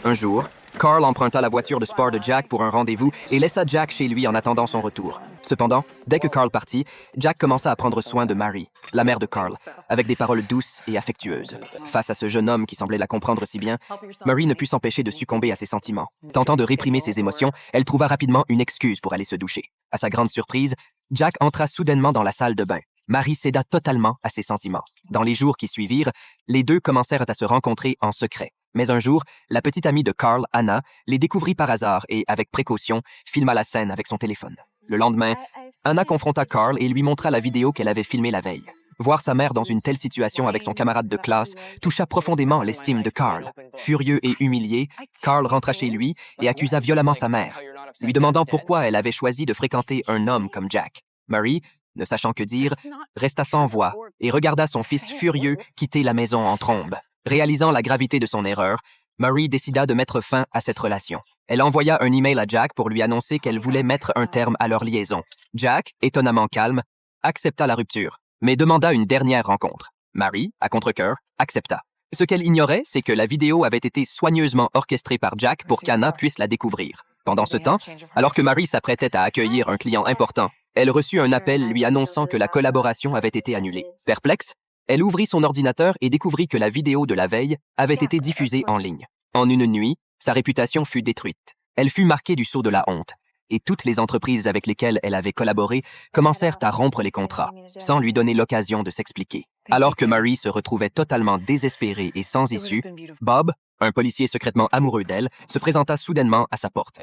Un jour, Carl emprunta la voiture de sport de Jack pour un rendez-vous et laissa Jack chez lui en attendant son retour. Cependant, dès que Carl partit, Jack commença à prendre soin de Mary, la mère de Carl, avec des paroles douces et affectueuses. Face à ce jeune homme qui semblait la comprendre si bien, Mary ne put s'empêcher de succomber à ses sentiments. Tentant de réprimer ses émotions, elle trouva rapidement une excuse pour aller se doucher. À sa grande surprise, Jack entra soudainement dans la salle de bain. Mary céda totalement à ses sentiments. Dans les jours qui suivirent, les deux commencèrent à se rencontrer en secret. Mais un jour, la petite amie de Carl, Anna, les découvrit par hasard et, avec précaution, filma la scène avec son téléphone. Le lendemain, Anna confronta Carl et lui montra la vidéo qu'elle avait filmée la veille. Voir sa mère dans une telle situation avec son camarade de classe toucha profondément l'estime de Carl. Furieux et humilié, Carl rentra chez lui et accusa violemment sa mère, lui demandant pourquoi elle avait choisi de fréquenter un homme comme Jack. Mary, ne sachant que dire, resta sans voix et regarda son fils furieux quitter la maison en trombe. Réalisant la gravité de son erreur, Mary décida de mettre fin à cette relation. Elle envoya un email à Jack pour lui annoncer qu'elle voulait mettre un terme à leur liaison. Jack, étonnamment calme, accepta la rupture, mais demanda une dernière rencontre. Mary, à contre-cœur, accepta. Ce qu'elle ignorait, c'est que la vidéo avait été soigneusement orchestrée par Jack pour qu'Anna puisse la découvrir. Pendant ce temps, alors que Mary s'apprêtait à accueillir un client important, elle reçut un appel lui annonçant que la collaboration avait été annulée. Perplexe, elle ouvrit son ordinateur et découvrit que la vidéo de la veille avait été diffusée en ligne. En une nuit, sa réputation fut détruite. Elle fut marquée du sceau de la honte, et toutes les entreprises avec lesquelles elle avait collaboré commencèrent à rompre les contrats, sans lui donner l'occasion de s'expliquer. Alors que Mary se retrouvait totalement désespérée et sans issue, Bob, un policier secrètement amoureux d'elle, se présenta soudainement à sa porte.